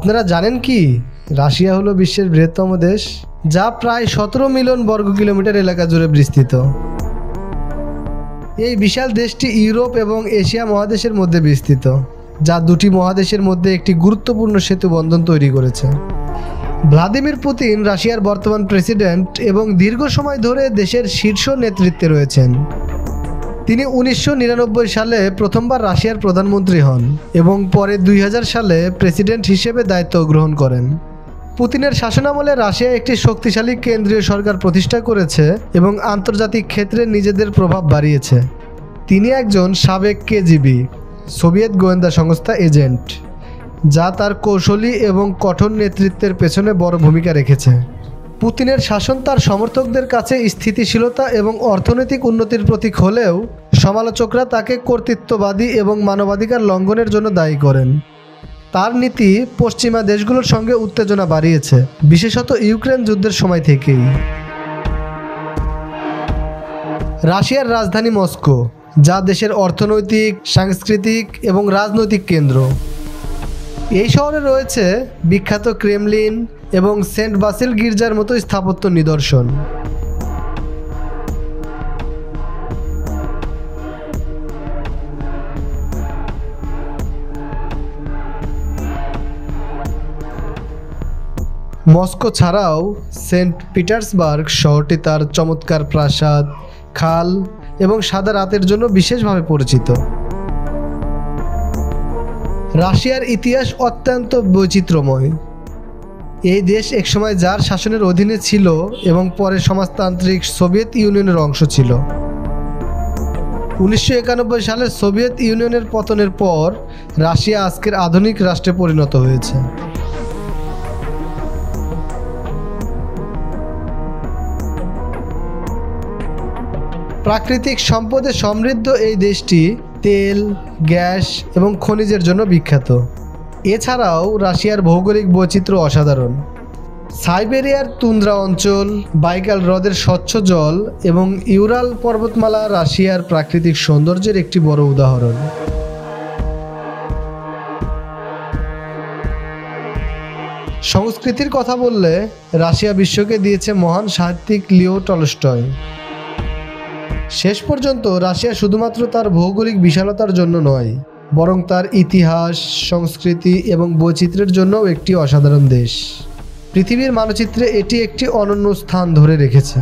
আপনারা জানেন কি রাশিয়া হলো বিশ্বের বৃহত্তম দেশ, যা প্রায় 17 মিলিয়ন বর্গ কিলোমিটার এলাকা জুড়ে বিস্তৃত। এই বিশাল দেশটি ইউরোপ এবং এশিয়া মহাদেশের মধ্যে বিস্তৃত, যা দুটি মহাদেশের মধ্যে একটি গুরুত্বপূর্ণ সেতু বন্ধন তৈরি করেছে। ভ্লাদিমির পুতিন রাশিয়ার বর্তমান প্রেসিডেন্ট এবং দীর্ঘ সময় ধরে দেশের শীর্ষ নেতৃত্বে রয়েছেন। তিনি 1999 সালে প্রথমবার রাশিয়ার প্রধানমন্ত্রী হন এবং পরে 2000 সালে প্রেসিডেন্ট হিসেবে দায়িত্ব গ্রহণ করেন। পুতিনের শাসনামলে রাশিয়া একটি শক্তিশালী কেন্দ্রীয় সরকার প্রতিষ্ঠা করেছে এবং আন্তর্জাতিক ক্ষেত্রে নিজেদের প্রভাব বাড়িয়েছে। তিনি একজন সাবেক কেজিবি সোভিয়েত গোয়েন্দা সংস্থা এজেন্ট, যা তার কৌশলী এবং কঠোর নেতৃত্বের পেছনে বড় ভূমিকা রেখেছে। পুতিনের শাসন তার সমর্থকদের কাছে স্থিতিশীলতা এবং অর্থনৈতিক উন্নতির প্রতীক হলেও সমালোচকরা তাকে কর্তৃত্ববাদী এবং মানবাধিকার লঙ্ঘনের জন্য দায়ী করেন। তার নীতি পশ্চিমা দেশগুলোর সঙ্গে উত্তেজনা বাড়িয়েছে, বিশেষত ইউক্রেন যুদ্ধের সময় থেকেই। রাশিয়ার রাজধানী মস্কো, যা দেশের অর্থনৈতিক, সাংস্কৃতিক এবং রাজনৈতিক কেন্দ্র। এই শহরে রয়েছে বিখ্যাত ক্রেমলিন এবং সেন্ট বাসিল গির্জার মতো স্থাপত্য নিদর্শন। মস্কো ছাড়াও সেন্ট পিটার্সবার্গ শহরটি তার চমৎকার প্রাসাদ, খাল এবং সাদা রাতের জন্য বিশেষভাবে পরিচিত। রাশিয়ার ইতিহাস অত্যন্ত বৈচিত্র্যময়। এই দেশ একসময় জার শাসনের অধীনে ছিল এবং পরে সমাজতান্ত্রিক সোভিয়েত ইউনিয়নের অংশ ছিল। 1991 সালে সোভিয়েত ইউনিয়নের পতনের পর রাশিয়া আজকের আধুনিক রাষ্ট্রে পরিণত হয়েছে। প্রাকৃতিক সম্পদে সমৃদ্ধ এই দেশটি তেল, গ্যাস এবং খনিজের জন্য বিখ্যাত। এছাড়াও রাশিয়ার ভৌগোলিক বৈচিত্র্য অসাধারণ। সাইবেরিয়ার তুন্দ্রা অঞ্চল, বাইকাল হ্রদের স্বচ্ছ জল এবং ইউরাল পর্বতমালা রাশিয়ার প্রাকৃতিক সৌন্দর্যের একটি বড় উদাহরণ। সংস্কৃতির কথা বললে রাশিয়া বিশ্বকে দিয়েছে মহান সাহিত্যিক লিও টলস্টয়। শেষ পর্যন্ত রাশিয়া শুধুমাত্র তার ভৌগোলিক বিশালতার জন্য নয়, বরং তার ইতিহাস, সংস্কৃতি এবং বৈচিত্র্যের জন্যও একটি অসাধারণ দেশ। পৃথিবীর মানচিত্রে এটি একটি অনন্য স্থান ধরে রেখেছে।